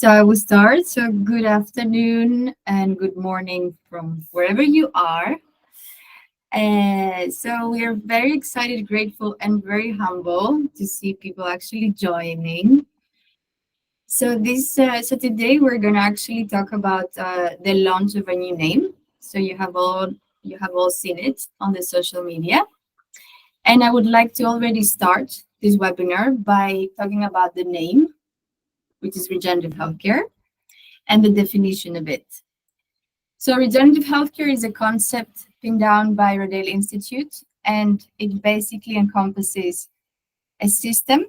So I will start. So good afternoon and good morning from wherever you are. So we are very excited, grateful, and very humble to see people actually joining. So today we're gonna actually talk about the launch of a new name. So you have all seen it on the social media, and I would like to already start this webinar by talking about the name, which is Regenerative Healthcare, and the definition of it. So regenerative healthcare is a concept pinned down by Rodale Institute, and it basically encompasses a system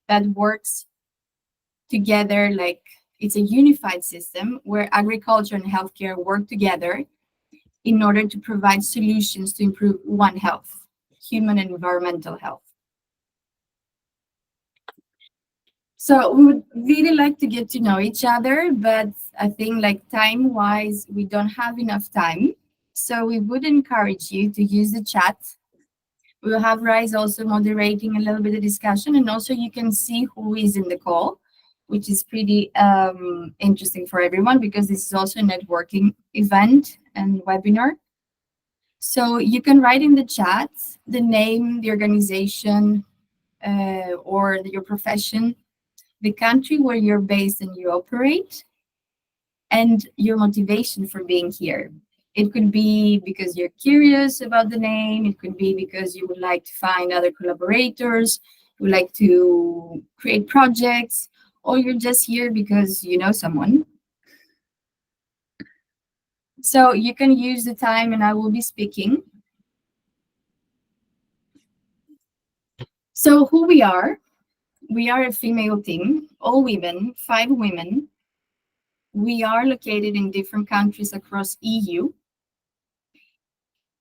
that works together, like it's a unified system where agriculture and healthcare work together in order to provide solutions to improve one health, human and environmental health. So we would really like to get to know each other, but I think like time-wise, we don't have enough time. So we would encourage you to use the chat. We will have Rise also moderating a little bit of discussion, and also you can see who is in the call, which is pretty interesting for everyone because this is also a networking event and webinar. So you can write in the chat the name, the organization, or your profession, the country where you're based and you operate, and your motivation for being here. It could be because you're curious about the name. It could be because you would like to find other collaborators, you would like to create projects, or you're just here because you know someone. So you can use the time and I will be speaking. So who we are a female team, all women, 5 women. We are located in different countries across EU.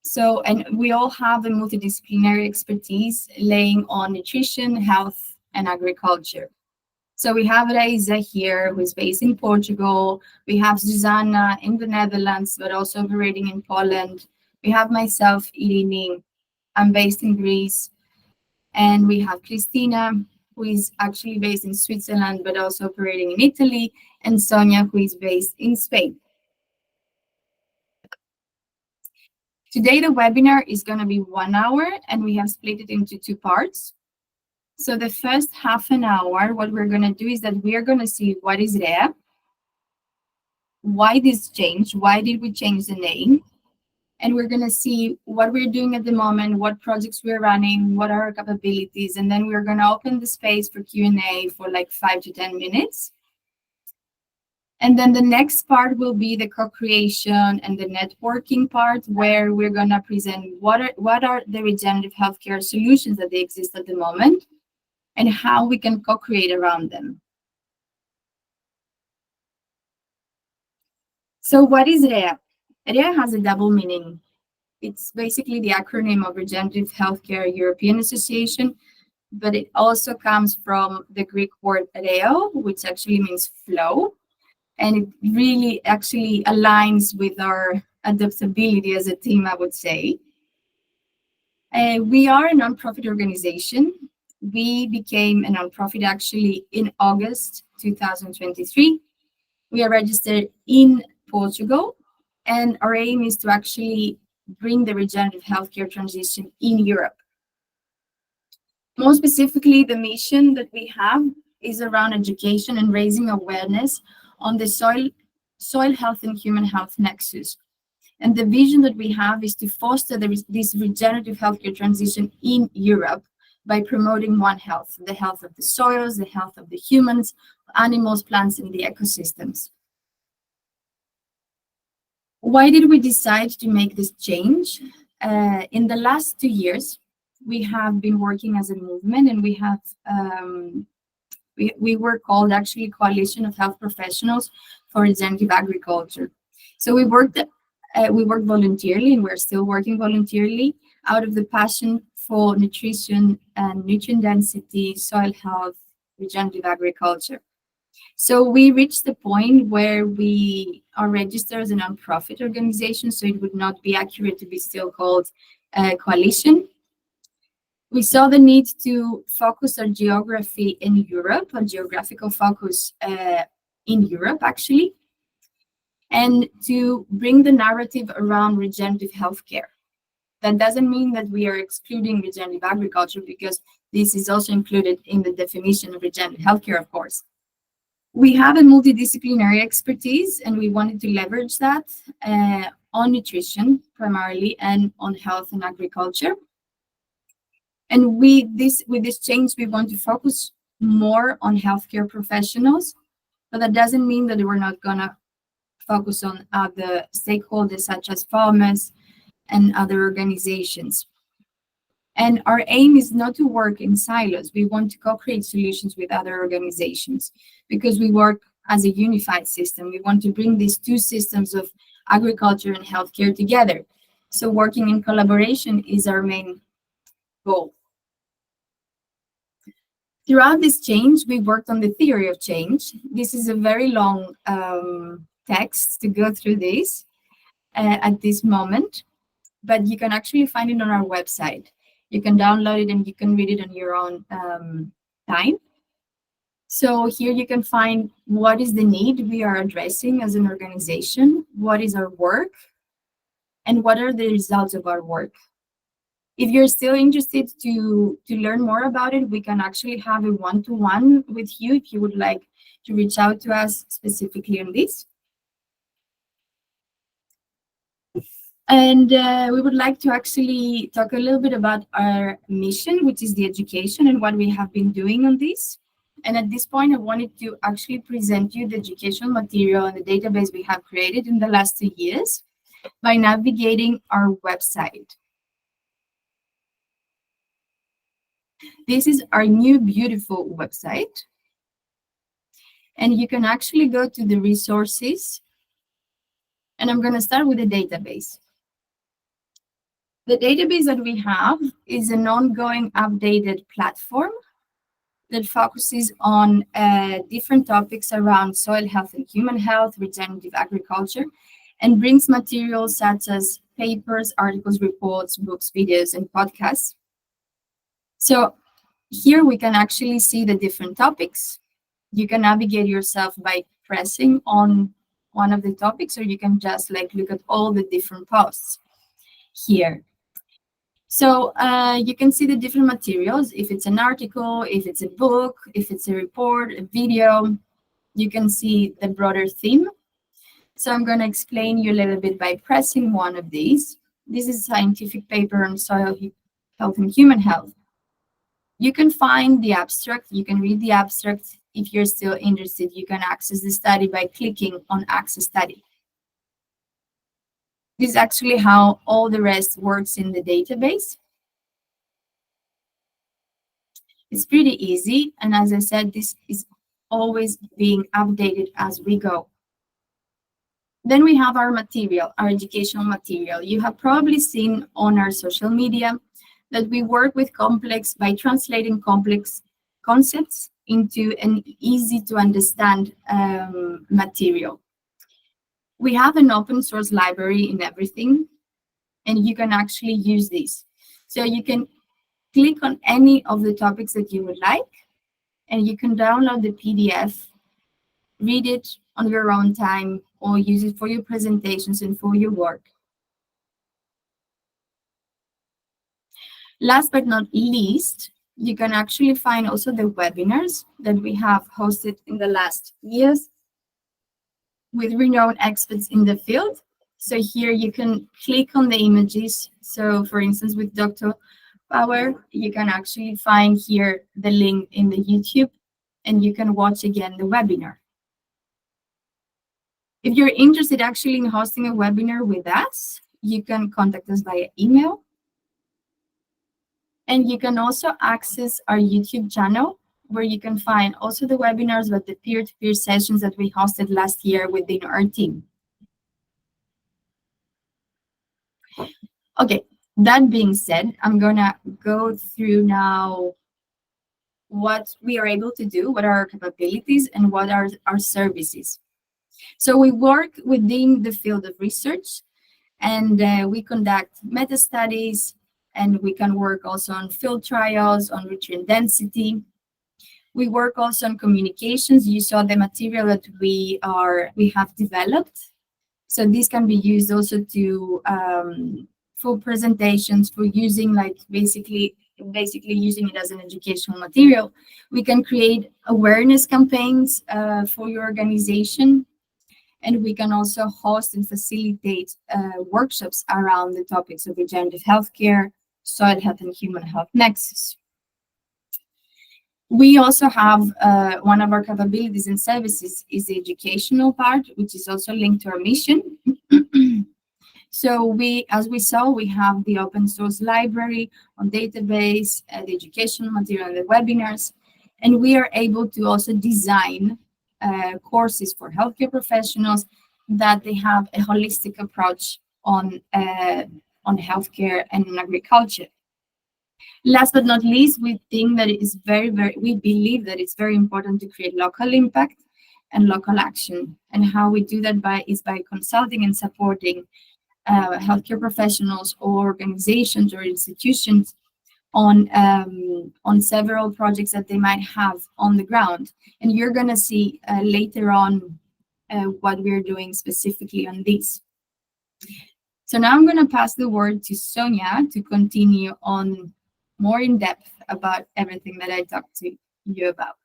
So, and we all have a multidisciplinary expertise laying on nutrition, health, and agriculture. So we have RHEA here, who is based in Portugal. We have Susanna in the Netherlands, but also operating in Poland. We have myself, Irini. I'm based in Greece. And we have Christina, who is actually based in Switzerland, but also operating in Italy. And Sonia, who is based in Spain. Today, the webinar is going to be 1 hour, and we have split it into 2 parts. So the first half an hour, what we're going to do is that we are going to see what is RHEA, why this changed, why did we change the name, and we're going to see what we're doing at the moment, what projects we're running, what are our capabilities, and then we're going to open the space for Q&A for like 5 to 10 minutes. And then the next part will be the co-creation and the networking part, where we're going to present what are the regenerative healthcare solutions that they exist at the moment and how we can co-create around them. So what is RHEA? RHEA has a double meaning. It's basically the acronym of Regenerative Healthcare European Association, but it also comes from the Greek word rheo, which actually means flow. And it really actually aligns with our adaptability as a team, I would say. We are a nonprofit organization. We became a nonprofit actually in August 2023. We are registered in Portugal, and our aim is to actually bring the regenerative healthcare transition in Europe. More specifically, the mission that we have is around education and raising awareness on the soil health and human health nexus. And the vision that we have is to foster this regenerative healthcare transition in Europe by promoting one health, the health of the soils, the health of the humans, animals, plants, and the ecosystems. Why did we decide to make this change? In the last 2 years, we have been working as a movement, and we have we were called actually Coalition of Health Professionals for Regenerative Agriculture. So we worked voluntarily, and we're still working voluntarily out of the passion for nutrition and nutrient density, soil health, regenerative agriculture. So we reached the point where we are registered as a nonprofit organization, so it would not be accurate to be still called a coalition. We saw the need to focus our geography in Europe, a geographical focus in Europe, actually, and to bring the narrative around regenerative healthcare. That doesn't mean that we are excluding regenerative agriculture, because this is also included in the definition of regenerative healthcare, of course. We have a multidisciplinary expertise, and we wanted to leverage that on nutrition primarily and on health and agriculture. And with this change, we want to focus more on healthcare professionals, but that doesn't mean that we're not going to focus on other stakeholders such as farmers and other organizations. And our aim is not to work in silos. We want to co-create solutions with other organizations because we work as a unified system. We want to bring these two systems of agriculture and healthcare together. So working in collaboration is our main goal. Throughout this change, we worked on the theory of change. This is a very long text to go through this at this moment, but you can actually find it on our website. You can download it and you can read it on your own time. So here you can find what is the need we are addressing as an organization, what is our work, and what are the results of our work. If you're still interested to learn more about it, we can actually have a one-to-one with you if you would like to reach out to us specifically on this. And we would like to actually talk a little bit about our mission, which is the education and what we have been doing on this. And at this point, I wanted to actually present you the educational material and the database we have created in the last 2 years by navigating our website. This is our new beautiful website. And you can actually go to the resources. And I'm going to start with the database. The database that we have is an ongoing updated platform that focuses on different topics around soil health and human health, regenerative agriculture, and brings materials such as papers, articles, reports, books, videos, and podcasts. So here we can actually see the different topics. You can navigate yourself by pressing on one of the topics, or you can just look at all the different posts here. So you can see the different materials. If it's an article, if it's a book, if it's a report, a video, you can see the broader theme. So I'm going to explain you a little bit by pressing one of these. This is a scientific paper on soil health and human health. You can find the abstract. You can read the abstract. If you're still interested, you can access the study by clicking on Access Study. This is actually how all the rest works in the database. It's pretty easy. And as I said, this is always being updated as we go. Then we have our material, our educational material. You have probably seen on our social media that we work with by translating complex concepts into an easy to understand material. We have an open source library in everything, and you can actually use this. So you can click on any of the topics that you would like, and you can download the PDF, read it on your own time, or use it for your presentations and for your work. Last but not least, you can actually find also the webinars that we have hosted in the last years with renowned experts in the field. So here you can click on the images. So for instance, with Dr. Power, you can actually find here the link in the YouTube, and you can watch again the webinar. If you're interested actually in hosting a webinar with us, you can contact us via email. And you can also access our YouTube channel, where you can find also the webinars, but the peer-to-peer sessions that we hosted last year within our team. Okay, that being said, I'm gonna go through now what we are able to do, what are our capabilities, and what are our services. So we work within the field of research, and we conduct meta-studies, and we can work also on field trials, on nutrient density. We work also on communications. You saw the material that we have developed. So this can be used also to for presentations, for using like basically using it as an educational material. We can create awareness campaigns for your organization, and we can also host and facilitate workshops around the topics of regenerative healthcare, soil health, and human health nexus. We also have one of our capabilities and services is the educational part, which is also linked to our mission. So as we saw, we have the open source library on database, the educational material, and the webinars, and we are able to also design courses for healthcare professionals that they have a holistic approach on healthcare and on agriculture. Last but not least, we think that it is we believe that it's very important to create local impact and local action. And how we do that is by consulting and supporting healthcare professionals or organizations or institutions on several projects that they might have on the ground. And you're going to see later on what we're doing specifically on this. So now I'm going to pass the word to Sonia to continue on more in depth about everything that I talked to you about.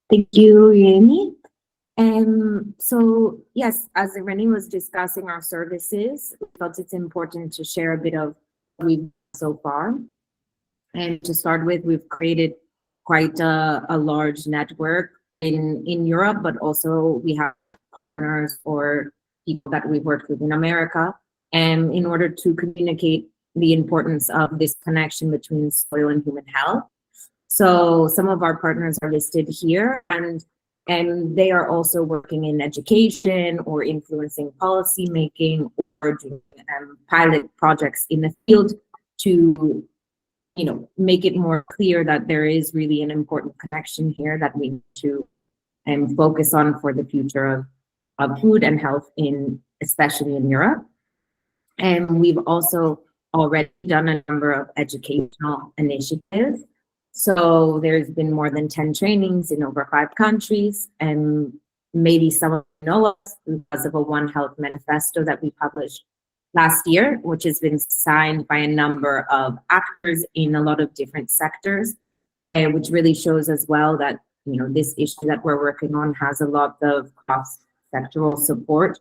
Thank you, Reni. So yes, as Reni was discussing our services, we felt it's important to share a bit of what we've done so far. And to start with, we've created quite a large network in Europe, but also we have partners or people that we've worked with in America, and in order to communicate the importance of this connection between soil and human health. So some of our partners are listed here, and they are also working in education or influencing policy making or doing pilot projects in the field to, you know, make it more clear that there is really an important connection here that we need to focus on for the future of food and health especially in Europe. And we've also already done a number of educational initiatives. So there's been more than 10 trainings in over 5 countries, and maybe some of you know us because of a One Health manifesto that we published last year, which has been signed by a number of actors in a lot of different sectors, which really shows as well that, you know, this issue that we're working on has a lot of cross-sectoral support.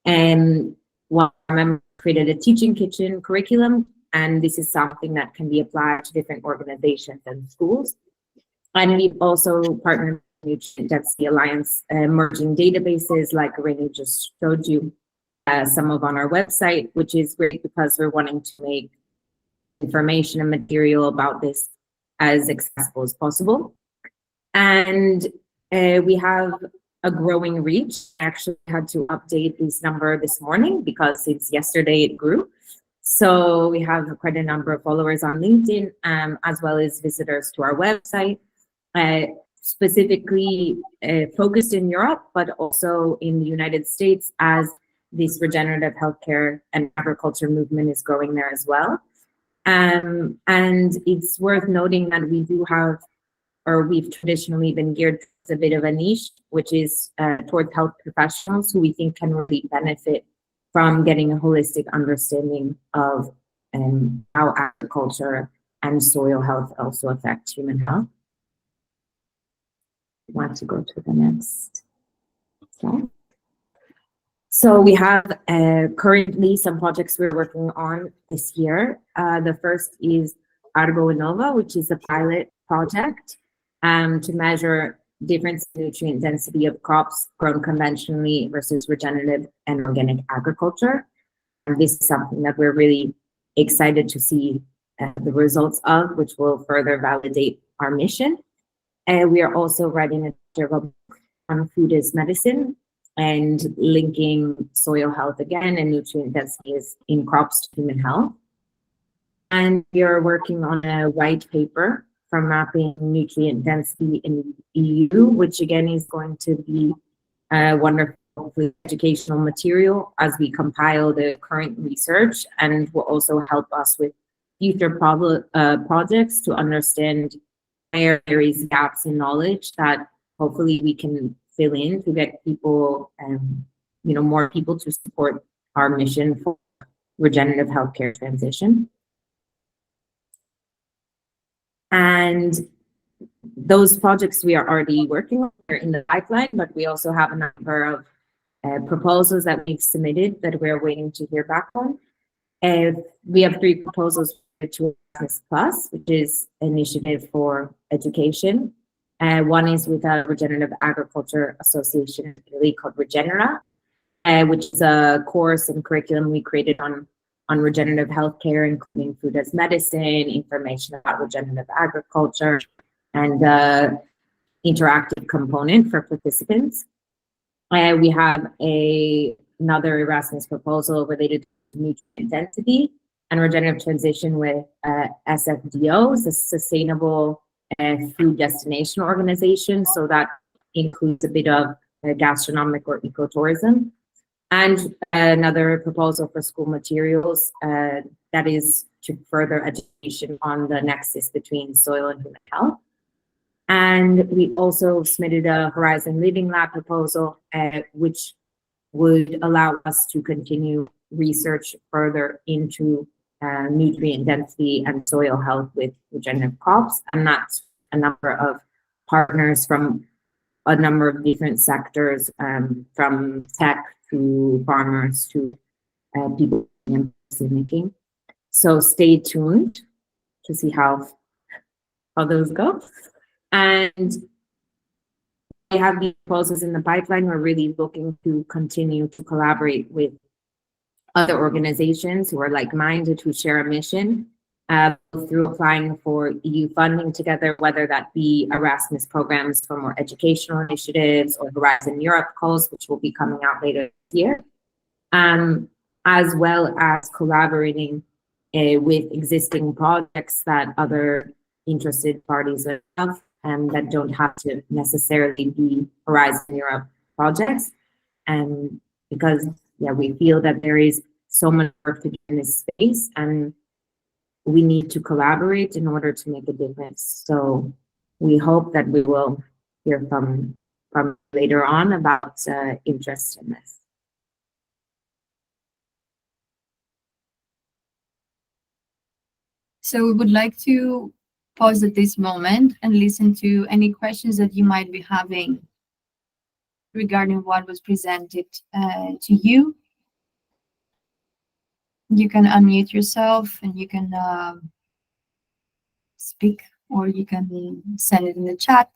And one member created a teaching kitchen curriculum, and this is something that can be applied to different organizations and schools. And we've also partnered with Nutrient Density Alliance, merging databases like Reni just showed you some of on our website, which is great because we're wanting to make information and material about this as accessible as possible. And we have a growing reach. I actually had to update this number this morning because since yesterday it grew. So we have quite a number of followers on LinkedIn, as well as visitors to our website, specifically focused in Europe, but also in the United States, as this regenerative healthcare and agriculture movement is growing there as well. And it's worth noting that we do have, or we've traditionally been geared towards a bit of a niche, which is towards health professionals who we think can really benefit from getting a holistic understanding of how agriculture and soil health also affect human health. I want to go to the next slide. So we have currently some projects we're working on this year. The first is Argo Innova, which is a pilot project to measure difference in nutrient density of crops grown conventionally versus regenerative and organic agriculture. And this is something that we're really excited to see the results of, which will further validate our mission. And we are also writing a book on food as medicine and linking soil health again and nutrient densities in crops to human health. And we are working on a white paper for mapping nutrient density in the EU, which again is going to be a wonderful educational material as we compile the current research, and will also help us with future projects to understand where there is gaps in knowledge that hopefully we can fill in to get people, more people to support our mission for regenerative healthcare transition. And those projects we are already working on are in the pipeline, but we also have a number of proposals that we've submitted that we're waiting to hear back on. We have 3 proposals to Erasmus Plus, which is an initiative for education. One is with a Regenerative Agriculture Association in Italy called Regenera, which is a course and curriculum we created on regenerative healthcare, including food as medicine, information about regenerative agriculture, and interactive component for participants. We have another Erasmus proposal related to nutrient density and regenerative transition with SFDO, the Sustainable Food Destination Organization. So that includes a bit of gastronomic or ecotourism. And another proposal for school materials that is to further education on the nexus between soil and human health. And we also submitted a Horizon Living Lab proposal, which would allow us to continue research further into nutrient density and soil health with regenerative crops. And that's a number of partners from a number of different sectors, from tech to farmers to people in decision making. So stay tuned to see how those go. And we have these proposals in the pipeline. We're really looking to continue to collaborate with other organizations who are like-minded, who share a mission, through applying for EU funding together, whether that be Erasmus programs for more educational initiatives or Horizon Europe calls, which will be coming out later this year, as well as collaborating with existing projects that other interested parties have, that don't have to necessarily be Horizon Europe projects. And because, we feel that there is so much work to do in this space, and we need to collaborate in order to make a difference. So we hope that we will hear from later on about interest in this. So we would like to pause at this moment and listen to any questions that you might be having regarding what was presented to you. You can unmute yourself and you can speak, or you can send it in the chat.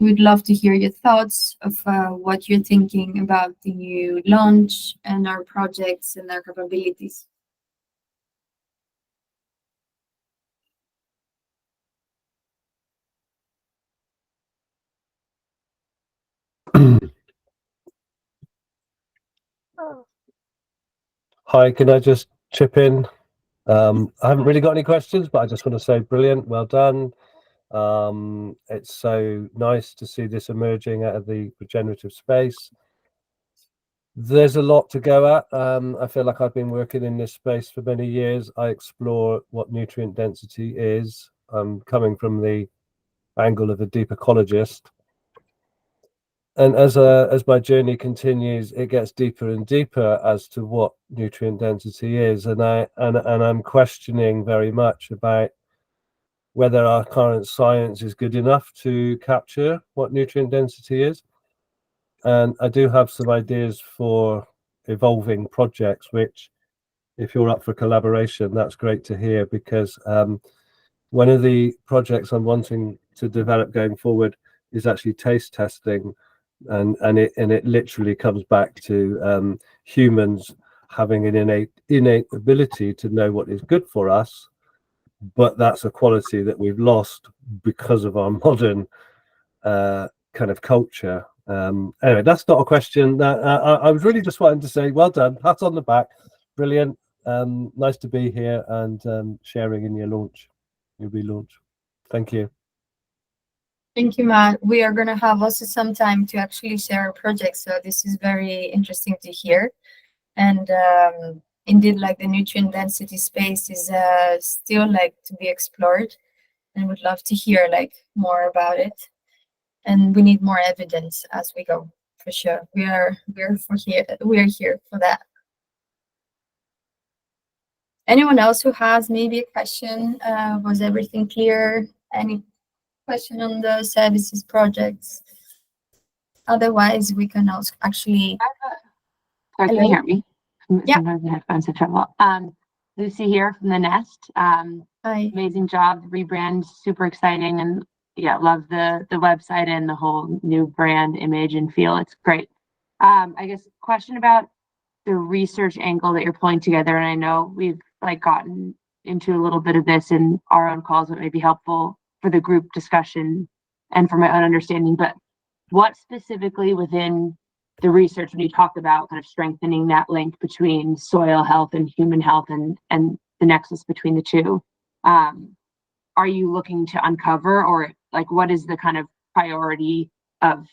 We'd love to hear your thoughts of what you're thinking about the new launch and our projects and our capabilities. Hi, can I just chip in? I haven't really got any questions, but I just want to say brilliant, well done. It's so nice to see this emerging out of the regenerative space. There's a lot to go at. I feel like I've been working in this space for many years. I explore what nutrient density is. I'm coming from the angle of a deep ecologist. And as my journey continues, it gets deeper and deeper as to what nutrient density is, and I'm questioning very much about whether our current science is good enough to capture what nutrient density is. And I do have some ideas for evolving projects, which, if you're up for collaboration, that's great to hear, because one of the projects I'm wanting to develop going forward is actually taste testing. And it literally comes back to humans having an innate ability to know what is good for us, but that's a quality that we've lost because of our modern kind of culture. Anyway, that's not a question. I was really just wanting to say, well done, pat on the back, brilliant, nice to be here and sharing in your relaunch. Thank you. Thank you, Matt. We are going to have also some time to actually share our project, so this is very interesting to hear. And indeed, like, the nutrient density space is still like to be explored. and would love to hear like more about it. And we need more evidence as we go, for sure. We're here for that. Anyone else who has maybe a question? Was everything clear? Any question on the services projects? Otherwise, we can also actually. Sorry, can you hear me? Yeah. Sometimes the headphones have trouble. Lucy here from the Nest. Hi. Amazing job, the rebrand, super exciting, and yeah, love the website and the whole new brand image and feel. It's great. I guess question about the research angle that you're pulling together, and I know we've like gotten into a little bit of this in our own calls, that may be helpful for the group discussion and for my own understanding, but what specifically within the research, when you talk about kind of strengthening that link between soil health and human health and the nexus between the two, are you looking to uncover, or like what is the kind of priority of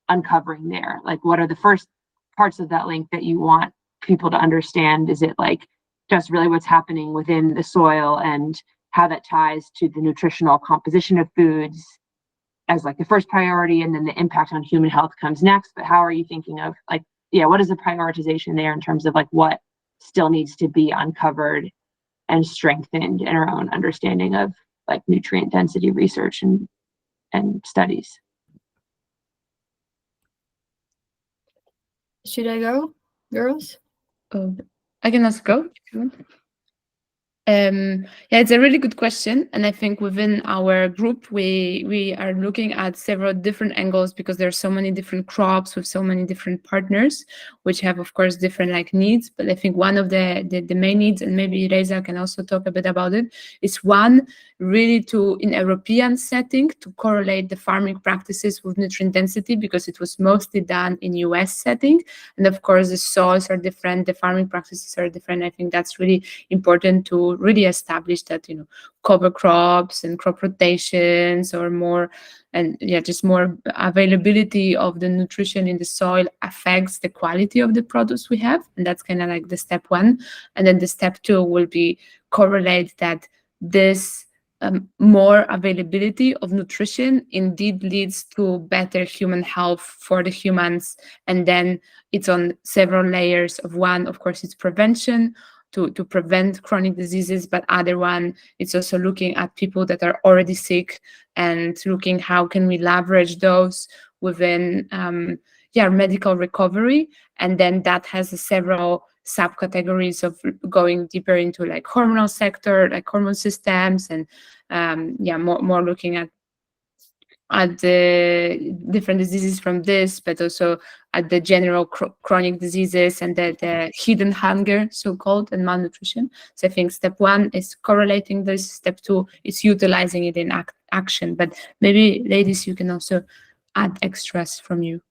uncovering there? Like what are the first parts of that link that you want people to understand? Is it like just really what's happening within the soil and how that ties to the nutritional composition of foods as like the first priority, and then the impact on human health comes next? But how are you thinking of like, yeah, what is the prioritization there in terms of like what still needs to be uncovered and strengthened in our own understanding of like nutrient density research and studies? Should I go, girls? I can also go if you want. Yeah, it's a really good question, and I think within our group we are looking at several different angles, because there are so many different crops with so many different partners, which have of course different like needs. But I think one of the main needs, and maybe Reza can also talk a bit about it, is one really to, in a European setting, to correlate the farming practices with nutrient density, because it was mostly done in US setting, and of course the soils are different, the farming practices are different. I think that's really important to really establish that, you know, cover crops and crop rotations or more, and yeah, just more availability of the nutrition in the soil affects the quality of the products we have. And that's kind of like the step one. And then the step two will be correlate that this more availability of nutrition indeed leads to better human health for the humans. And then it's on several layers of one, of course, it's prevention, to prevent chronic diseases, but other one, it's also looking at people that are already sick and looking how can we leverage those within medical recovery. And then that has several subcategories of going deeper into like hormonal sector, like hormone systems, and more looking at the different diseases from this, but also at the general chronic diseases and the hidden hunger, so-called, and malnutrition. So I think step one is correlating this. Step two is utilizing it in action. But maybe, ladies, you can also add extras from you.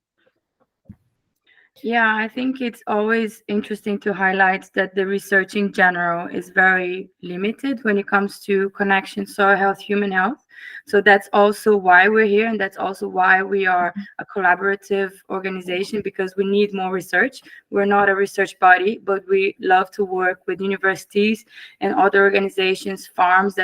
Yeah, I think it's always interesting to highlight that the research in general is very limited when it comes to connection, soil health, human health. So that's also why we're here, and that's also why we are a collaborative organization, because we need more research. We're not a research body, but we love to work with universities and other organizations, farms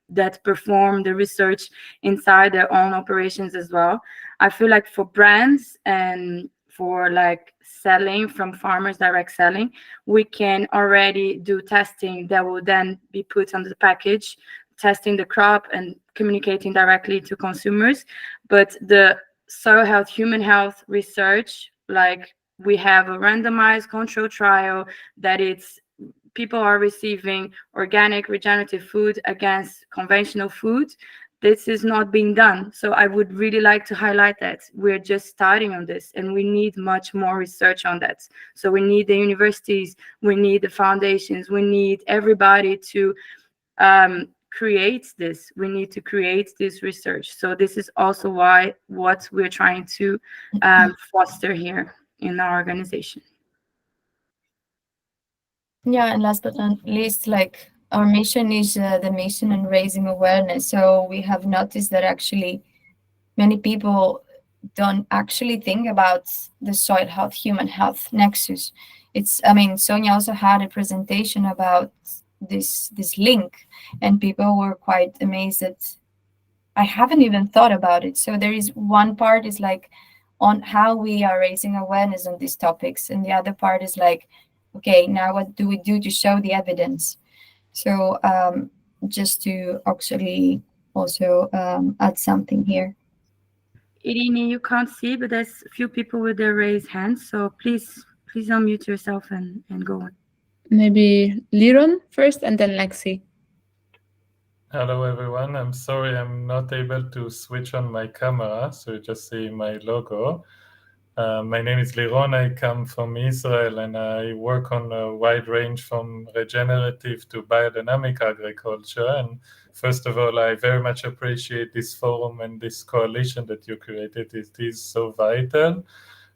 that perform the research inside their own operations as well. I feel like for brands and for like selling from farmers, direct selling, we can already do testing that will then be put on the package, testing the crop and communicating directly to consumers. But the soil health, human health research, like we have a randomized control trial that it's people are receiving organic regenerative food against conventional food. This is not being done. So I would really like to highlight that we're just starting on this, and we need much more research on that. So we need the universities, we need the foundations, we need everybody to create this. We need to create this research. So this is also what we're trying to foster here in our organization. Yeah, and last but not least, like our mission is the mission on raising awareness. So we have noticed that actually many people don't actually think about the soil health, human health nexus. Sonia also had a presentation about this link, and people were quite amazed that I haven't even thought about it. So there is one part is like on how we are raising awareness on these topics, and the other part is like, okay, now what do we do to show the evidence? So just to actually also add something here. Irini, you can't see, but there's a few people with their raised hands. So please unmute yourself and go on. Maybe Liron first and then Lexi. Hello everyone, I'm sorry I'm not able to switch on my camera, so you just see my logo. My name is Liron, I come from Israel and I work on a wide range from regenerative to biodynamic agriculture. And first of all, I very much appreciate this forum and this coalition that you created. It is so vital.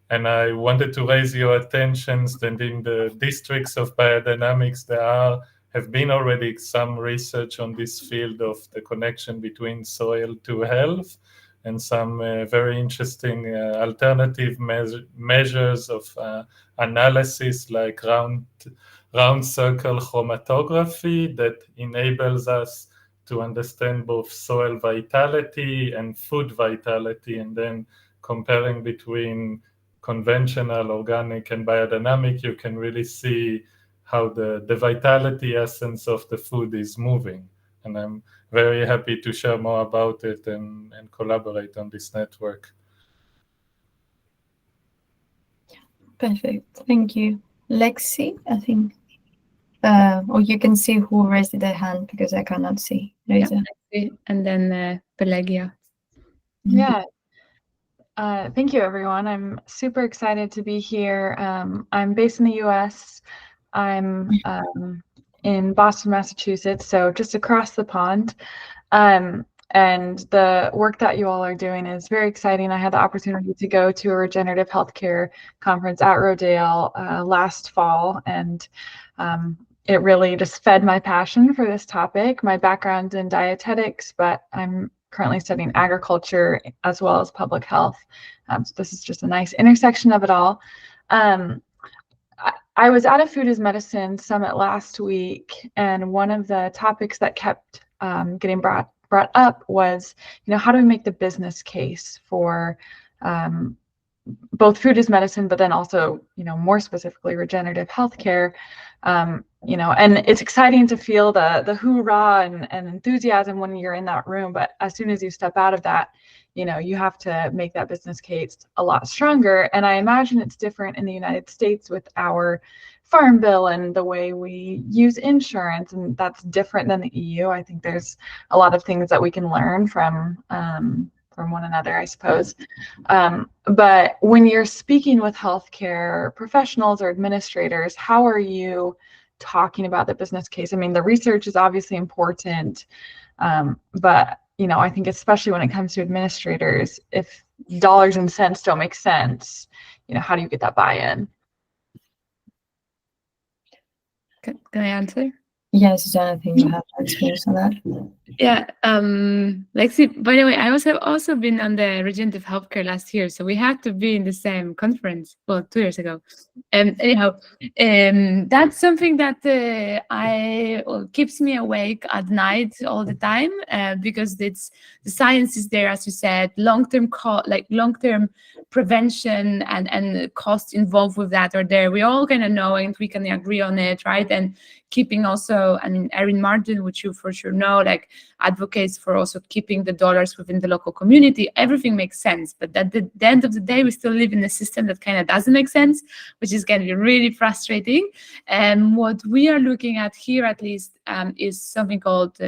And I wanted to raise your attention that in the districts of biodynamics, there have been already some research on this field of the connection between soil to health, and some very interesting alternative measures of analysis like round circle chromatography that enables us to understand both soil vitality and food vitality, and then comparing between conventional, organic, and biodynamic, you can really see how the vitality essence of the food is moving. And I'm very happy to share more about it and collaborate on this network. Perfect, thank you. Lexi, I think, or you can see who raised their hand because I cannot see. Lexi, and then Pelagia. Yeah. Thank you, everyone. I'm super excited to be here. I'm based in the US. I'm in Boston, Massachusetts, so just across the pond. And the work that you all are doing is very exciting. I had the opportunity to go to a regenerative healthcare conference at Rodale last fall, and it really just fed my passion for this topic. My background's in dietetics, but I'm currently studying agriculture as well as public health. So this is just a nice intersection of it all. I was at a Food as Medicine summit last week, and one of the topics that kept getting brought up was, how do we make the business case for both food as medicine, but then also, more specifically regenerative healthcare. And it's exciting to feel the hoorah and enthusiasm when you're in that room, but as soon as you step out of that, you have to make that business case a lot stronger. And I imagine it's different in the United States with our farm bill and the way we use insurance, and that's different than the EU. I think there's a lot of things that we can learn from one another, I suppose. But when you're speaking with healthcare professionals or administrators, how are you talking about the business case? I mean, the research is obviously important, but I think especially when it comes to administrators, if dollars and cents don't make sense, how do you get that buy-in? Can I answer? Yes, Susanna, I think you have experience on that. Yeah, Lexi, by the way, I have also been on the Regenerative Healthcare last year, so we had to be in the same conference, well, 2 years ago. Anyhow, that's something that keeps me awake at night all the time, because the science is there, as you said, long-term prevention and costs involved with that are there. We all kind of know and we can agree on it, right? And keeping also, Erin Martin, which you for sure know, advocates for also keeping the dollars within the local community. Everything makes sense, but at the end of the day, we still live in a system that kind of doesn't make sense, which is going to be really frustrating. And what we are looking at here, at least, is something called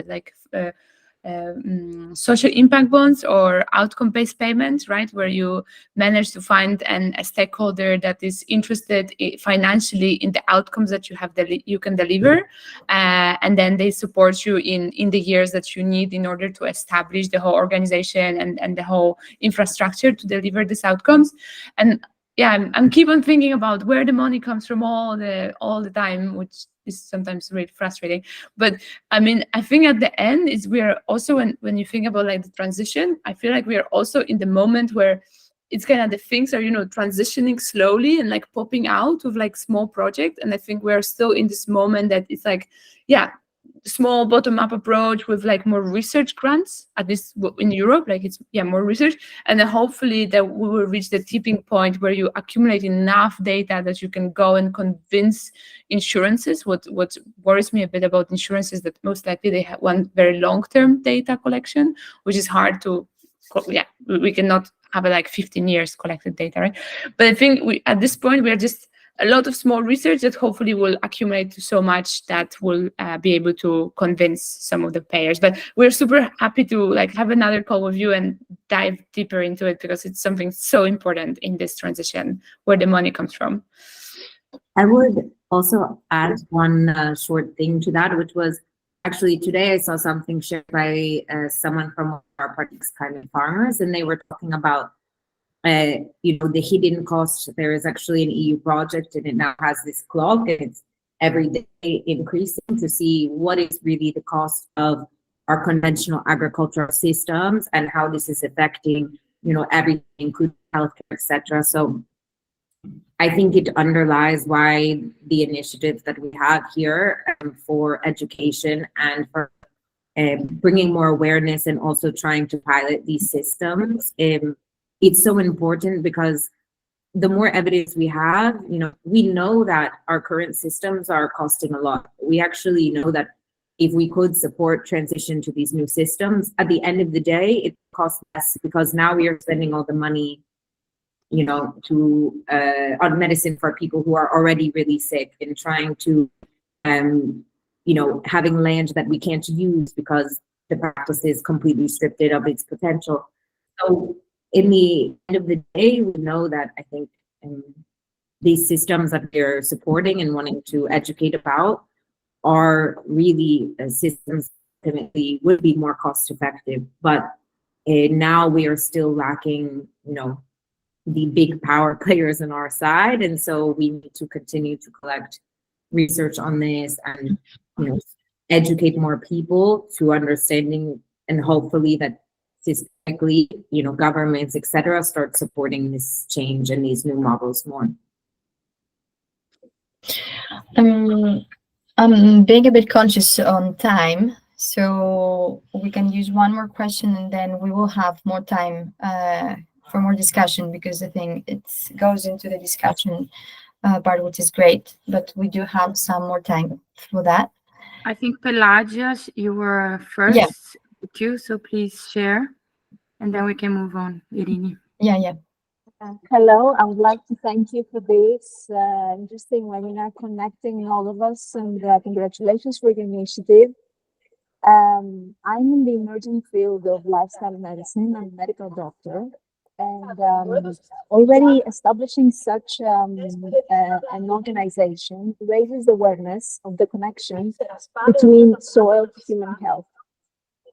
social impact bonds or outcome-based payments, right? Where you manage to find a stakeholder that is interested financially in the outcomes that you can deliver, and then they support you in the years that you need in order to establish the whole organization and the whole infrastructure to deliver these outcomes. And yeah, I'm keep on thinking about where the money comes from all the time, which is sometimes really frustrating. But I think at the end is we are also, when you think about the transition, I feel like we are also in the moment where it's kind of the things are transitioning slowly and popping out with small projects. And I think we're still in this moment that it's small bottom-up approach with like more research grants, at least in Europe, like it's more research, and then hopefully that we will reach the tipping point where you accumulate enough data that you can go and convince insurances. What worries me a bit about insurance is that most likely they want very long-term data collection, which is hard to, we cannot have like 15 years collected data, right? But I think at this point we are just a lot of small research that hopefully will accumulate to so much that will be able to convince some of the payers. But we're super happy to like have another call with you and dive deeper into it, because it's something so important in this transition where the money comes from. I would also add one short thing to that, which was actually today I saw something shared by someone from our parties, Climate Farmers, and they were talking about the hidden cost. There is actually an EU project, and it now has this clock, and it's every day increasing to see what is really the cost of our conventional agricultural systems and how this is affecting, everything, including healthcare, etc. So I think it underlies why the initiatives that we have here for education and for bringing more awareness and also trying to pilot these systems, it's so important, because the more evidence we have, we know that our current systems are costing a lot. We actually know that if we could support transition to these new systems, at the end of the day, it costs less, because now we are spending all the money, on medicine for people who are already really sick, and trying to, having land that we can't use because the practice is completely stripped it of its potential. So in the end of the day, we know that I think these systems that we're supporting and wanting to educate about are really systems that ultimately would be more cost effective. But now we are still lacking, the big power players on our side. And so we need to continue to collect research on this and, educate more people to understanding, and hopefully that systemically, governments, etc., start supporting this change and these new models more. I'm being a bit conscious on time, so we can use one more question and then we will have more time for more discussion, because I think it goes into the discussion part, which is great, but we do have some more time for that. I think Pelagia, you were first too, so please share, and then we can move on, Irini. Yeah. Hello, I would like to thank you for this interesting webinar connecting all of us, and congratulations for your initiative. I'm in the emerging field of lifestyle medicine. I'm a medical doctor, and already establishing such an organization raises awareness of the connection between soil to human health.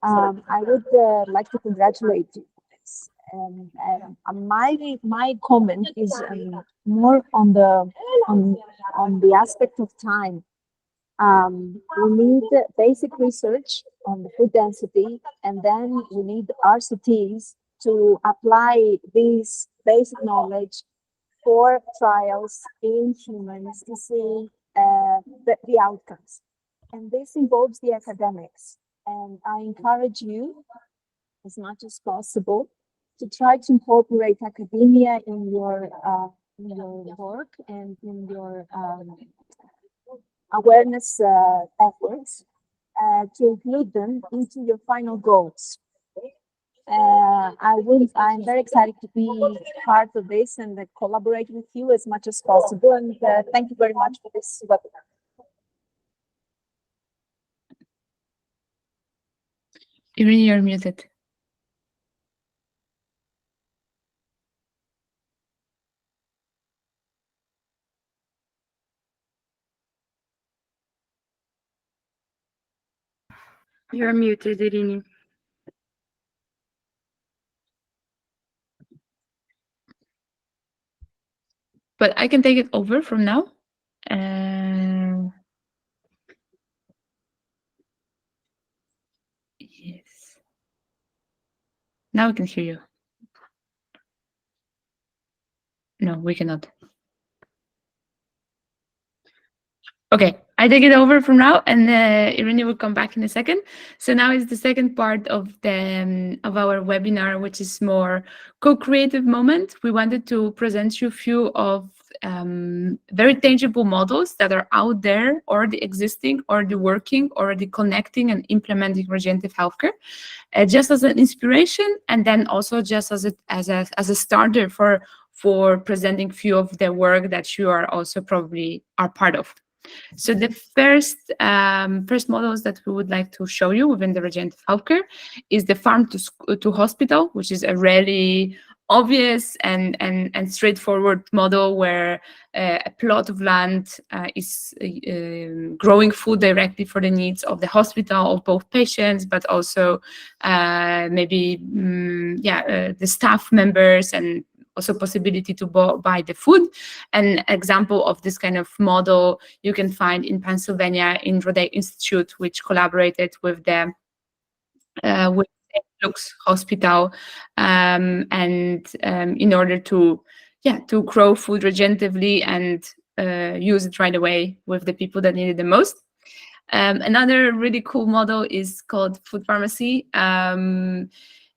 I would like to congratulate you. My comment is more on the aspect of time. We need basic research on the food density, and then we need RCTs to apply this basic knowledge for trials in humans to see the outcomes. And this involves the academics. And I encourage you, as much as possible, to try to incorporate academia in your work and in your awareness efforts, to include them into your final goals. I'm very excited to be part of this and collaborate with you as much as possible. And thank you very much for this webinar. Irini, you're muted. You're muted, Irini. But I can take it over from now. Yes. Now we can hear you. No, we cannot. Okay, I I take it over from now, and Irene will come back in a second. So now is the second part of the of our webinar, which is more co-creative moment. We wanted to present you a few of very tangible models that are out there, already existing, already working, already connecting and implementing regenerative healthcare, just as an inspiration, and then also just as a starter for presenting few of the work that you are also probably are part of. So the first models that we would like to show you within the regenerative healthcare is the farm to hospital, which is a really obvious and straightforward model where a plot of land is growing food directly for the needs of the hospital, of both patients, but also maybe the staff members, and also possibility to buy the food. An example of this kind of model you can find in Pennsylvania in RHEA Institute, which collaborated with the with Lux Hospital, and in order to grow food regeneratively and use it right away with the people that need it the most. Another really cool model is called food pharmacy.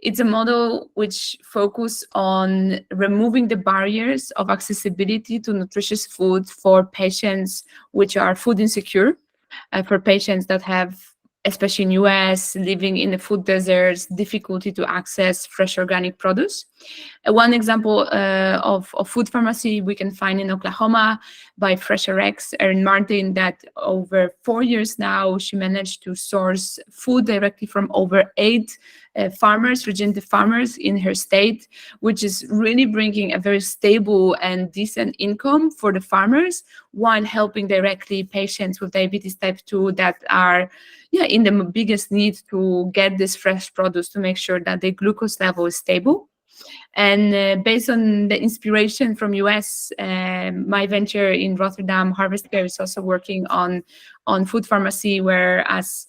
It's a model which focuses on removing the barriers of accessibility to nutritious food for patients which are food insecure, for patients that have, especially in US, living in the food deserts, difficulty to access fresh organic produce. One example of food pharmacy we can find in Oklahoma by FreshRx, Erin Martin, that over 4 years now, she managed to source food directly from over 8 farmers, regenerative farmers in her state, which is really bringing a very stable and decent income for the farmers, while helping directly patients with diabetes type 2 that are in the biggest need to get this fresh produce to make sure that the glucose level is stable. And based on the inspiration from US, my venture in Rotterdam, Harvest Care, is also working on food pharmacy, where, as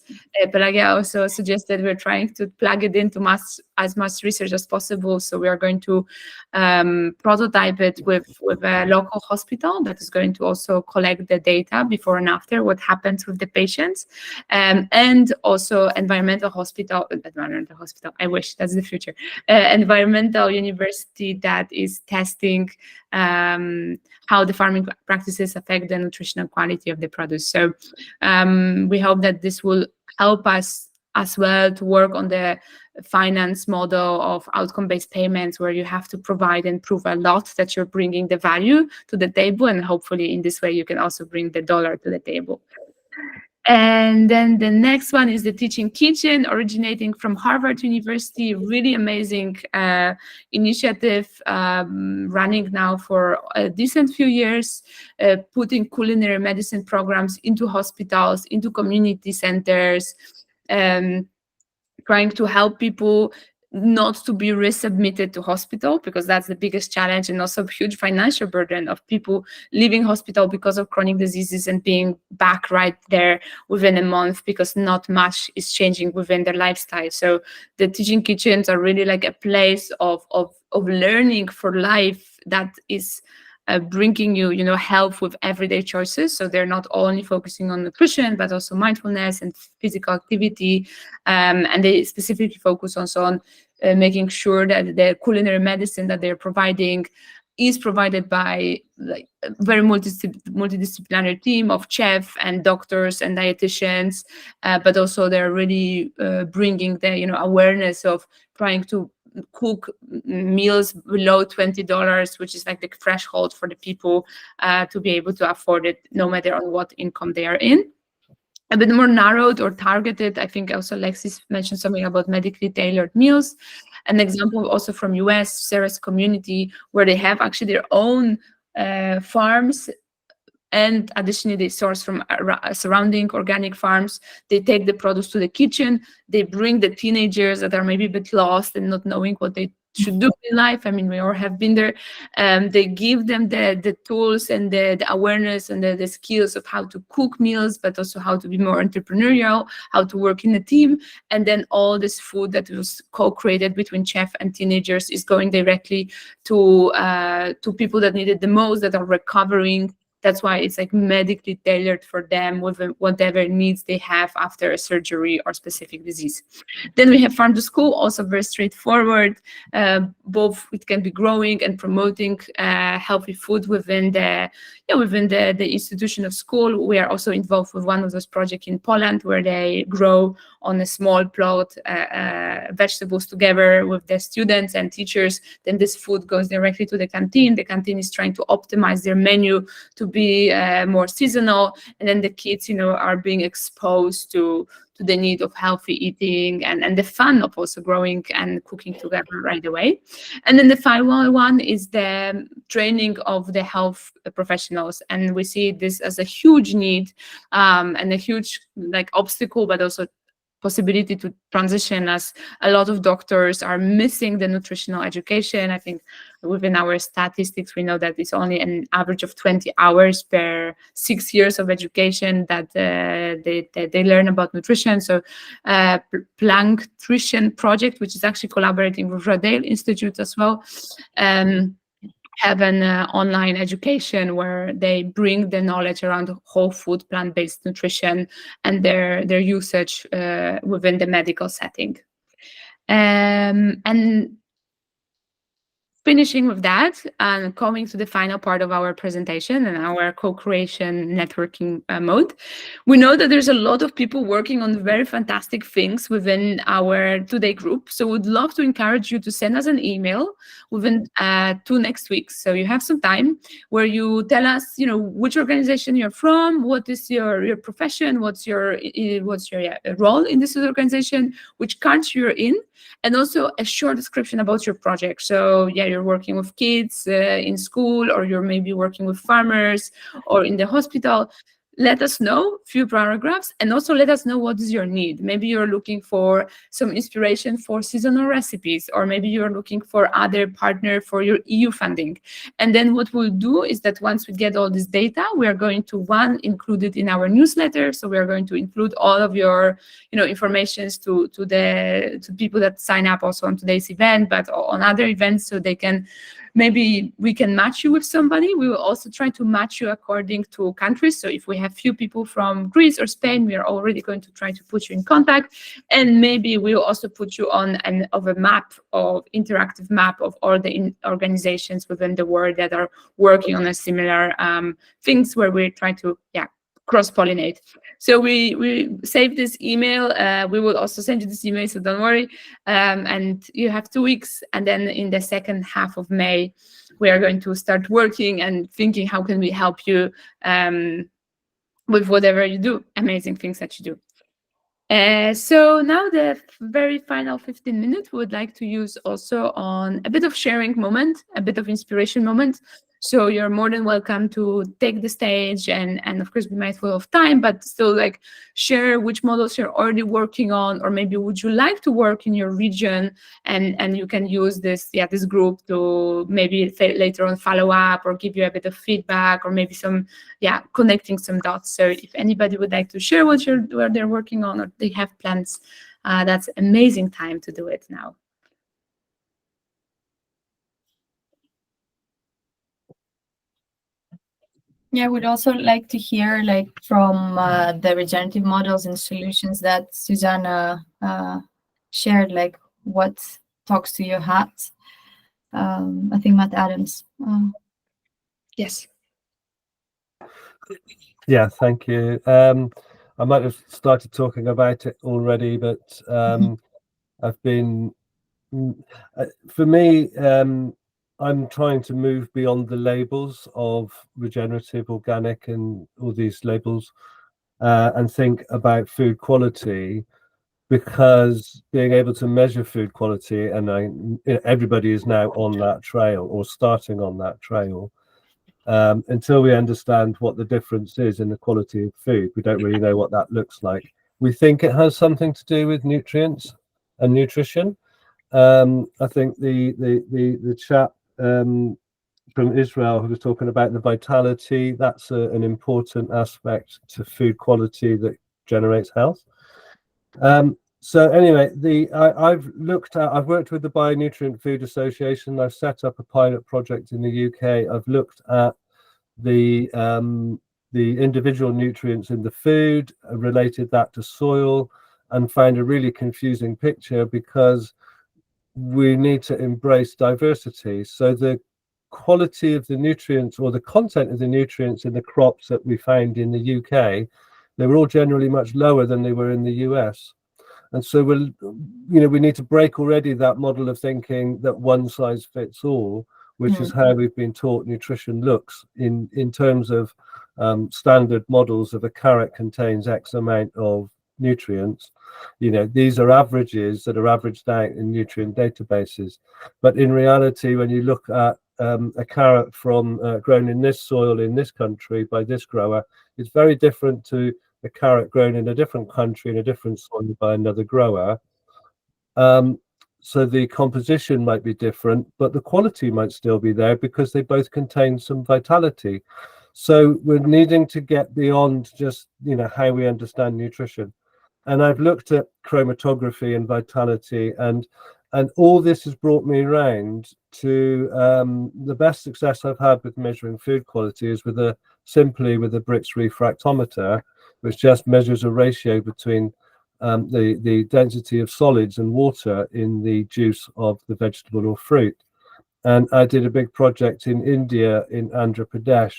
Pelagia also suggested, we're trying to plug it into as much research as possible. So we are going to prototype it with a local hospital that is going to also collect the data before and after, what happens with the patients, and also environmental hospital, I wish that's the future, environmental university that is testing how the farming practices affect the nutritional quality of the produce. So we hope that this will help us as well to work on the finance model of outcome-based payments, where you have to provide and prove a lot that you're bringing the value to the table, and hopefully in this way you can also bring the dollar to the table. And then the next one is the Teaching Kitchen, originating from Harvard University. Really amazing initiative, running now for a decent few years, putting culinary medicine programs into hospitals, into community centers, trying to help people not to be resubmitted to hospital, because that's the biggest challenge, and also huge financial burden of people leaving hospital because of chronic diseases and being back right there within a month, because not much is changing within their lifestyle. So the Teaching Kitchens are really like a place of learning for life that is bringing you help with everyday choices. So they're not only focusing on nutrition, but also mindfulness and physical activity, and they specifically focus also on making sure that the culinary medicine that they're providing is provided by like a very multidisciplinary team of chefs and doctors and dietitians, but also they're really bringing the awareness of trying to cook meals below $20, which is like the threshold for the people to be able to afford it, no matter on what income they are in. A bit more narrowed or targeted, I think also Lexis mentioned something about medically tailored meals. An example also from US, Sarah's community, where they have actually their own farms, and additionally they source from surrounding organic farms. They take the produce to the kitchen. They bring the teenagers that are maybe a bit lost and not knowing what they should do in life. I mean, we all have been there. They give them the tools and the awareness and the skills of how to cook meals, but also how to be more entrepreneurial, how to work in a team. And then all this food that was co-created between chef and teenagers is going directly to people that need it the most, that are recovering That's why it's like medically tailored for them with whatever needs they have after a surgery or specific disease. Then we have farm to school, also very straightforward. Both it can be growing and promoting healthy food within the institution of school. We are also involved with one of those projects in Poland where they grow on a small plot vegetables together with the students and teachers. Then this food goes directly to the canteen. The canteen is trying to optimize their menu to be more seasonal, and then the kids, are being exposed to the need of healthy eating and the fun of also growing and cooking together right away. And then the final one is the training of the health professionals, and we see this as a huge need and a huge obstacle, but also possibility to transition, as a lot of doctors are missing the nutritional education. I think within our statistics, we know that it's only an average of 20 hours per 6 years of education that they learn about nutrition. So Planktrition project, which is actually collaborating with RHEA Institute as well, have an online education where they bring the knowledge around whole food, plant-based nutrition and their usage within the medical setting. And finishing with that and coming to the final part of our presentation and our co-creation networking mode, we know that there's a lot of people working on very fantastic things within our today group. So we'd love to encourage you to send us an email within 2 next weeks. So you have some time where you tell us, which organization you're from, what is your profession, what's your role in this organization, which country you're in, and also a short description about your project. So you're working with kids in school, or you're maybe working with farmers or in the hospital. Let us know a few paragraphs, and also let us know what is your need. Maybe you're looking for some inspiration for seasonal recipes, or maybe you're looking for other partner for your EU funding. And then what we'll do is that once we get all this data, we are going to include it in our newsletter. So we are going to include all of your informations to people that sign up also on today's event, but on other events, so they can. Maybe we can match you with somebody. We will also try to match you according to countries. So if we have few people from Greece or Spain, we are already going to try to put you in contact. And maybe we will also put you on interactive map of all the organizations within the world that are working on a similar things, where we're trying to cross-pollinate. So we save this email. We will also send you this email, so don't worry. And you have 2 weeks, and then in the second half of May, we are going to start working and thinking, how can we help you with whatever you do, amazing things that you do. So now the very final 15 minutes, we would like to use also on a bit of sharing moment, a bit of inspiration moment. So you're more than welcome to take the stage and of course be mindful of time, but still share which models you're already working on, or maybe would you like to work in your region, and you can use this group to maybe later on follow up or give you a bit of feedback, or maybe some connecting some dots. So if anybody would like to share what they're working on, or they have plans, that's amazing time to do it now. Yeah, I would also like to hear from the regenerative models and solutions that Susanna shared, what talks to your heart. I think Matt Adams. Yes. Yeah, thank you. I might have started talking about it already, but I've been, for me, I'm trying to move beyond the labels of regenerative, organic, and all these labels, and think about food quality, because being able to measure food quality, and everybody is now on that trail or starting on that trail. Until we understand what the difference is in the quality of food, we don't really know what that looks like. We think it has something to do with nutrients and nutrition. I think the chap from Israel who was talking about the vitality, that's an important aspect to food quality that generates health. So anyway, I've worked with the Bionutrient Food Association. I've set up a pilot project in the UK. I've looked at the individual nutrients in the food, related that to soil, and found a really confusing picture because we need to embrace diversity. So the quality of the nutrients or the content of the nutrients in the crops that we found in the UK, they were all generally much lower than they were in the US. And so we need to break already that model of thinking that one size fits all, which is how we've been taught nutrition looks in terms of standard models of a carrot contains X amount of nutrients. These are averages that are averaged out in nutrient databases. But in reality, when you look at a carrot from grown in this soil in this country by this grower, it's very different to a carrot grown in a different country in a different soil by another grower. So the composition might be different, but the quality might still be there because they both contain some vitality. So we're needing to get beyond just how we understand nutrition. And I've looked at chromatography and vitality, and all this has brought me around to the best success I've had with measuring food quality is simply with a Brix refractometer, which just measures a ratio between the density of solids and water in the juice of the vegetable or fruit. And I did a big project in India, in Andhra Pradesh,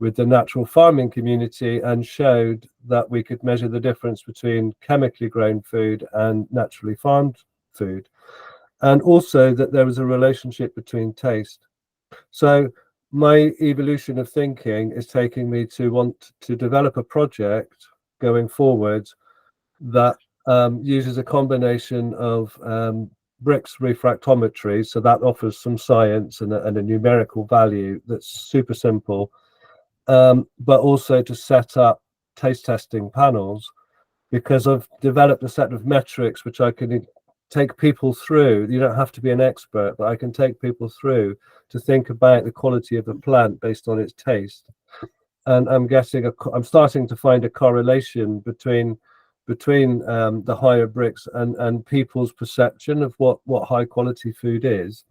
with the natural farming community, and showed that we could measure the difference between chemically grown food and naturally farmed food, and also that there was a relationship between taste. So my evolution of thinking is taking me to want to develop a project going forward that uses a combination of Brix refractometry, so that offers some science and a numerical value that's super simple, but also to set up taste testing panels, because I've developed a set of metrics which I can take people through. You don't have to be an expert, but I can take people through to think about the quality of a plant based on its taste. And I'm starting to find a correlation between the higher Brix and people's perception of what high quality food is.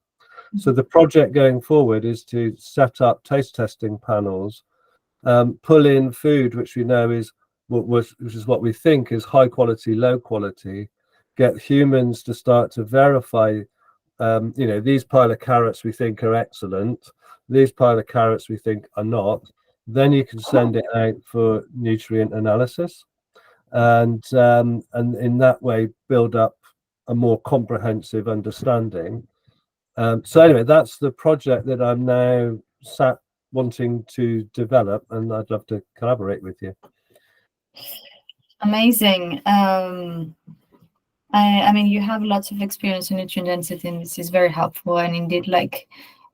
So the project going forward is to set up taste testing panels, pull in food which we know is which is what we think is high quality, low quality, get humans to start to verify, these pile of carrots we think are excellent, these pile of carrots we think are not. Then you can send it out for nutrient analysis, and in that way build up a more comprehensive understanding. So anyway, that's the project that I'm now sat wanting to develop, and I'd love to collaborate with you. Amazing. I mean, you have lots of experience in nutrient density, and this is very helpful. And indeed,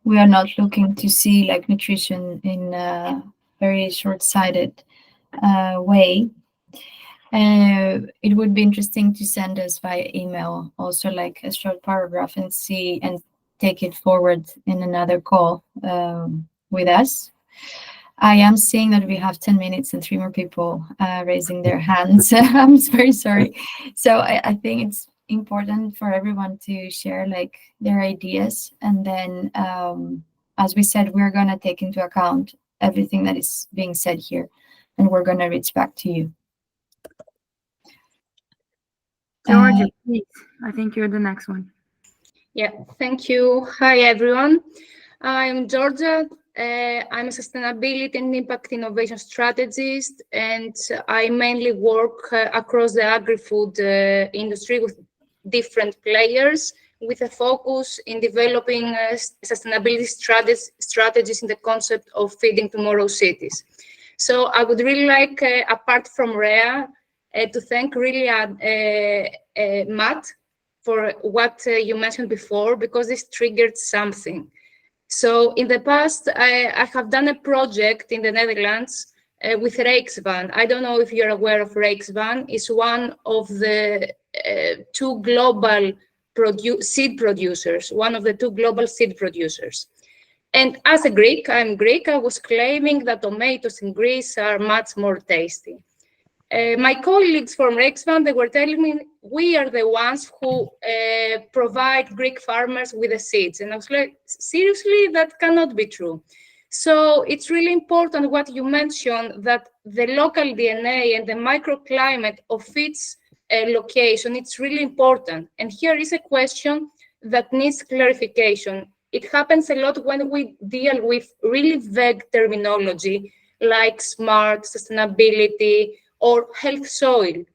we are not looking to see nutrition in a very short-sighted way. It would be interesting to send us via email also a short paragraph and take it forward in another call with us. I am seeing that we have 10 minutes and 3 more people raising their hands. I'm very sorry. So I think it's important for everyone to share their ideas. And then, as we said, we're going to take into account everything that is being said here, and we're going to reach back to you. Georgia, please. I think you're the next one. Yeah, thank you. Hi, everyone. I'm Georgia. I'm a sustainability and impact innovation strategist, and I mainly work across the agri-food industry with different players, with a focus in developing sustainability strategies in the concept of feeding tomorrow's cities. So I would really like, apart from RHEA, to thank really Matt for what you mentioned before, because this triggered something. So in the past, I have done a project in the Netherlands with RHEA. I don't know if you're aware of RHEA. It's one of the 2 global seed producers, one of the 2 global seed producers. And as a Greek, I'm Greek, I was claiming that tomatoes in Greece are much more tasty. My colleagues from RHEA, they were telling me, we are the ones who provide Greek farmers with the seeds. And I was like, seriously, that cannot be true. So it's really important what you mentioned, that the local DNA and the microclimate of its location, it's really important. And here is a question that needs clarification. It happens a lot when we deal with really vague terminology like smart, sustainability, or health soil.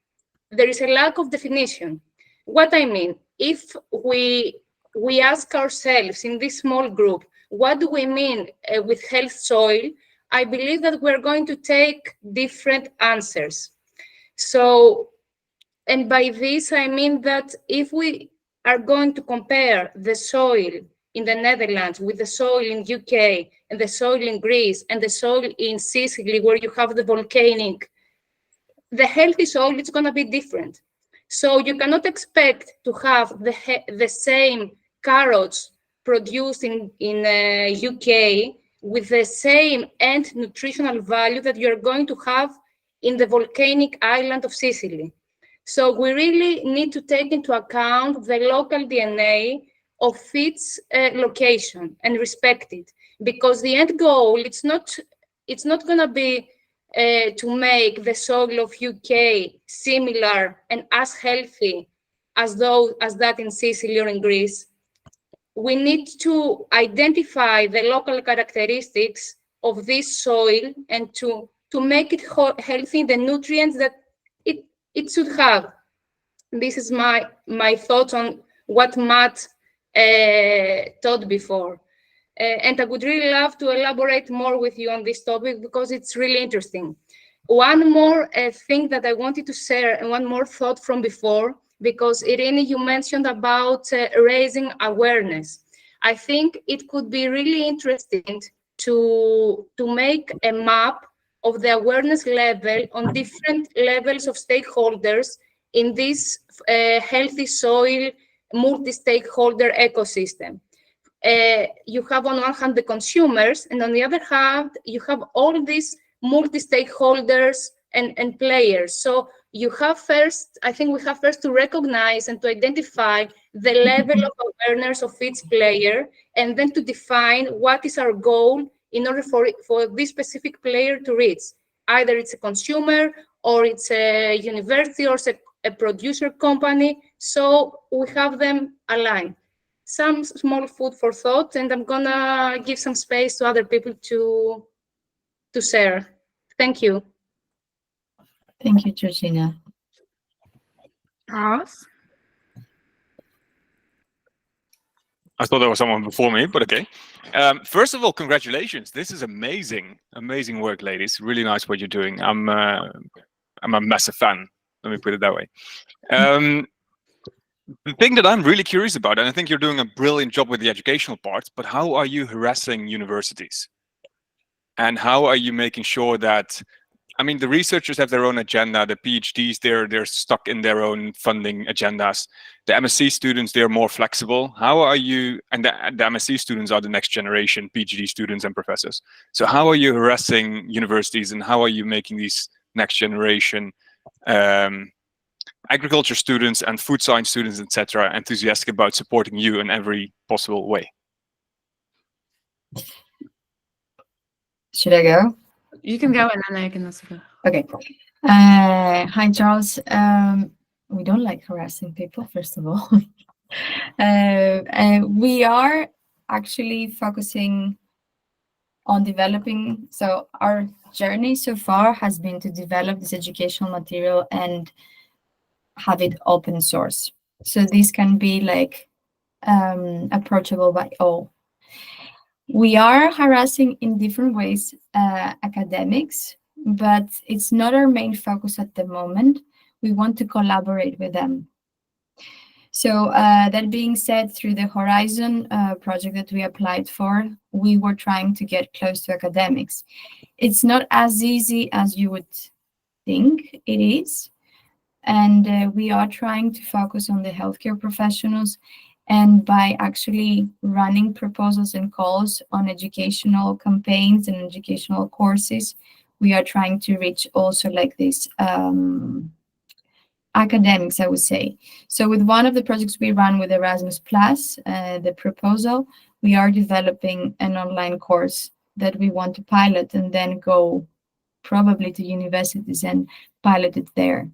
There is a lack of definition. What I mean, if we ask ourselves in this small group, what do we mean with health soil? I believe that we're going to take different answers. So, and by this, I mean that if we are going to compare the soil in the Netherlands with the soil in UK and the soil in Greece and the soil in Sicily, where you have the volcanic, the healthy soil is going to be different. So you cannot expect to have the same carrots produced in UK with the same end nutritional value that you're going to have in the volcanic island of Sicily. So we really need to take into account the local DNA of its location and respect it, because the end goal, it's not going to be to make the soil of UK similar and as healthy as that in Sicily or in Greece. We need to identify the local characteristics of this soil and to make it healthy, the nutrients that it should have. This is my thoughts on what Matt taught before. And I would really love to elaborate more with you on this topic because it's really interesting. One more thing that I wanted to share, and one more thought from before, because Irene, you mentioned about raising awareness. I think it could be really interesting to make a map of the awareness level on different levels of stakeholders in this healthy soil multi-stakeholder ecosystem. You have on one hand the consumers, and on the other hand, you have all these multi-stakeholders and players. So you have first, I think we have first to recognize and to identify the level of awareness of each player, and then to define what is our goal in order for this specific player to reach. Either it's a consumer, or it's a university, or it's a producer company. So we have them aligned. Some small food for thought, and I'm gonna give some space to other people to share. Thank you. Thank you, Georgina. Charles? I thought there was someone before me, but okay. First of all, congratulations. This is amazing, amazing work, ladies. Really nice what you're doing. I'm a massive fan. Let me put it that way. The thing that I'm really curious about, and I think you're doing a brilliant job with the educational part, but how are you harassing universities? And how are you making sure that, I mean, the researchers have their own agenda, the PhDs, they're stuck in their own funding agendas. The MSc students, they're more flexible. How are you, and the MSc students are the next generation PhD students and professors. So how are you harassing universities, and how are you making these next generation agriculture students and food science students, etc., enthusiastic about supporting you in every possible way? Should I go? You can go, and then I can also go. Okay. Hi, Charles. We don't like harassing people, first of all. We are actually focusing on developing. So our journey so far has been to develop this educational material and have it open source. So this can be like approachable by all. We are harassing in different ways academics, but it's not our main focus at the moment. We want to collaborate with them. So that being said, through the Horizon project that we applied for, we were trying to get close to academics. It's not as easy as you would think it is. And we are trying to focus on the healthcare professionals, and by actually running proposals and calls on educational campaigns and educational courses, we are trying to reach also like this academics, I would say. So with one of the projects we run with Erasmus Plus, the proposal, we are developing an online course that we want to pilot and then go probably to universities and pilot it there.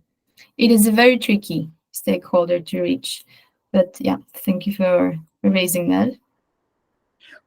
It is a very tricky stakeholder to reach, but yeah, thank you for raising that.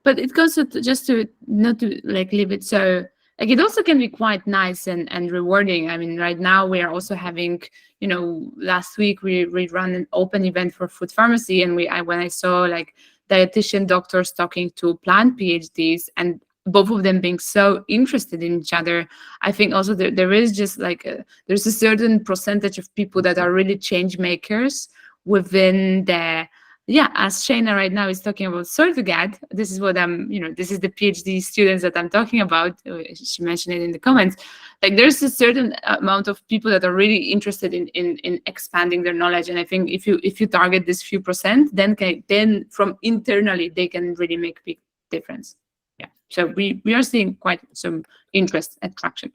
But it goes to, just to not to like leave it so, like, it also can be quite nice and rewarding. I mean, right now we are also having, you know, last week we ran an open event for food pharmacy, and when I saw like dietitian doctors talking to plant PhDs and both of them being so interested in each other, I think also there is just like there's a certain percentage of people that are really change makers within the, yeah, as Shayna right now is talking about soil to get, this is what this is the PhD students that I'm talking about. She mentioned it in the comments. Like, there's a certain amount of people that are really interested in expanding their knowledge. And I think if you target this few percent, then from internally, they can really make a big difference. Yeah. So we are seeing quite some interest and traction.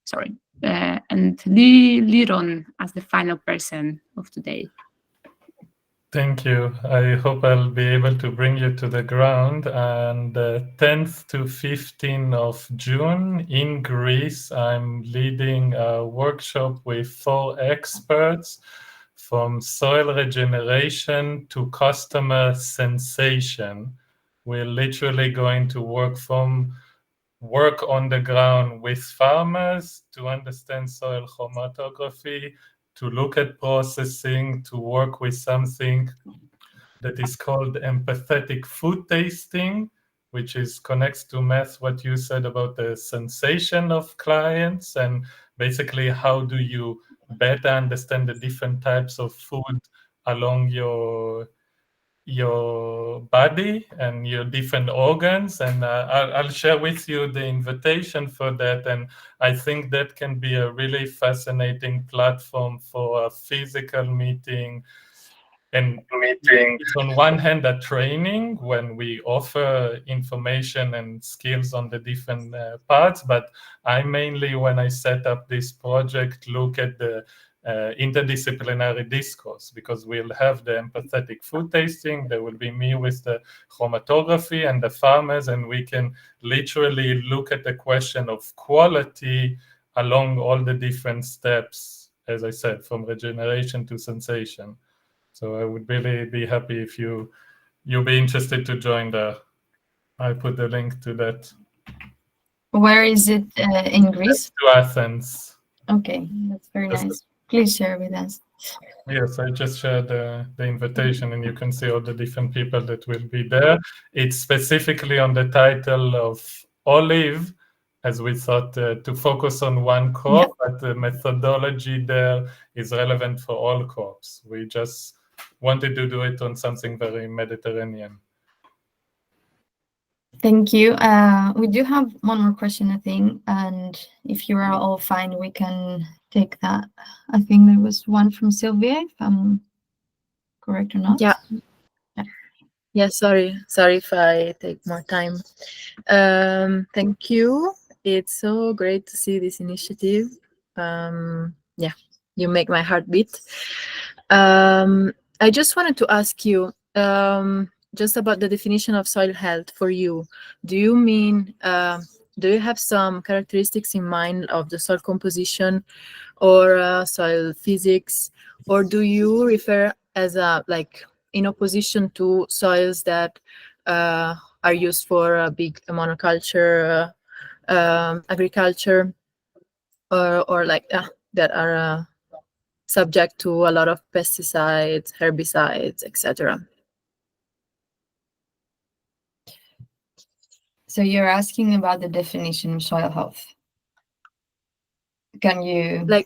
Sorry. And Liron as the final person of today. Thank you. I hope I'll be able to bring you to the ground. And 10th to 15th of June in Greece, I'm leading a workshop with 4 experts from soil regeneration to customer sensation. We're literally going to work on the ground with farmers to understand soil chromatography, to look at processing, to work with something that is called empathetic food tasting, which connects to Matt, what you said about the sensation of clients, and basically how do you better understand the different types of food along your body and your different organs. And I'll share with you the invitation for that. And I think that can be a really fascinating platform for a physical meeting. And it's on one hand a training when we offer information and skills on the different parts, but I mainly, when I set up this project, look at the interdisciplinary discourse, because we'll have the empathetic food tasting, there will be me with the chromatography and the farmers, and we can literally look at the question of quality along all the different steps, as I said, from regeneration to sensation. So I would really be happy if you'll be interested to join there. I put the link to that. Where is it in Greece? To Athens. Okay, that's very nice. Please share with us. Yes, I just shared the invitation, and you can see all the different people that will be there. It's specifically on the title of olive, as we thought to focus on one crop, but the methodology there is relevant for all crops. We just wanted to do it on something very Mediterranean. Thank you. We do have one more question, I think, and if you are all fine, we can take that. I think there was one from Sylvia, if I'm correct or not. Yeah, sorry if I take more time. Thank you. It's so great to see this initiative. Yeah, you make my heart beat. I just wanted to ask you just about the definition of soil health for you. Do you mean, do you have some characteristics in mind of the soil composition or soil physics, or do you refer as like in opposition to soils that are used for big monoculture agriculture, or like that are subject to a lot of pesticides, herbicides, etc.? So you're asking about the definition of soil health. Can you like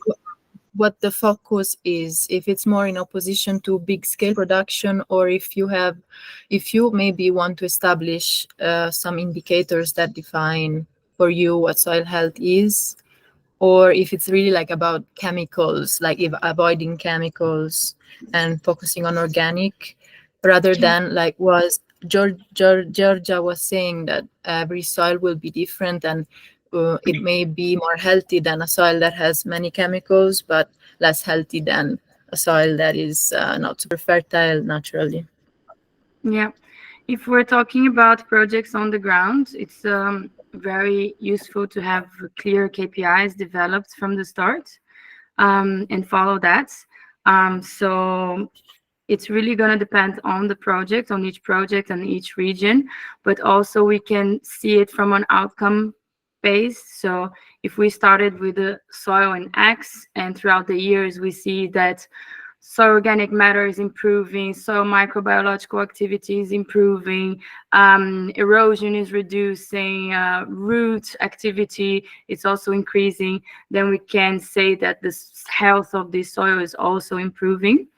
what the focus is, if it's more in opposition to big scale production, or if you maybe want to establish some indicators that define for you what soil health is, or if it's really like about chemicals, like if avoiding chemicals and focusing on organic, rather than like was Georgia was saying, that every soil will be different, and it may be more healthy than a soil that has many chemicals, but less healthy than a soil that is not super fertile naturally. Yeah, if we're talking about projects on the ground, it's very useful to have clear KPIs developed from the start, and follow that. So it's really going to depend on the project, on each project and each region, but also we can see it from an outcome base. So if we started with the soil in X, and throughout the years we see that soil organic matter is improving, soil microbiological activity is improving, erosion is reducing, root activity is also increasing, then we can say that the health of the soil is also improving.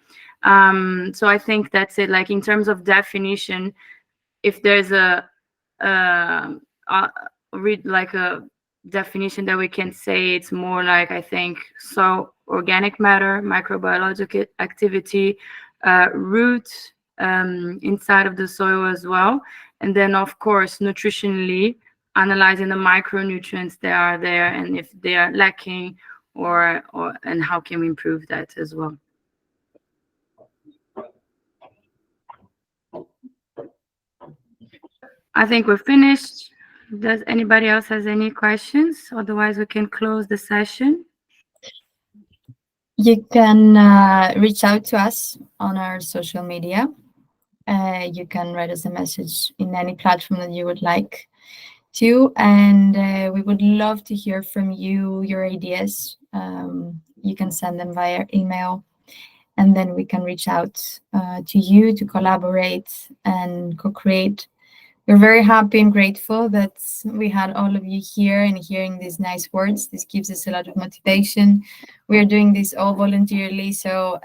So I think that's it. Like in terms of definition, if there's a definition that we can say, it's more like, I think, so organic matter, microbiological activity, root inside of the soil as well, and then of course nutritionally analyzing the micronutrients that are there and if they are lacking, or and how can we improve that as well. I think we're finished. Does anybody else has any questions? Otherwise, we can close the session. You can reach out to us on our social media. You can write us a message in any platform that you would like to, and we would love to hear from you, your ideas. You can send them via email, and then we can reach out to you to collaborate and co-create. We're very happy and grateful that we had all of you here and hearing these nice words. This gives us a lot of motivation. We are doing this all voluntarily, so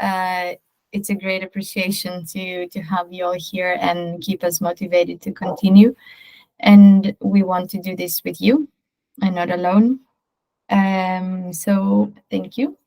it's a great appreciation to have you all here and keep us motivated to continue. And we want to do this with you and not alone. So thank you.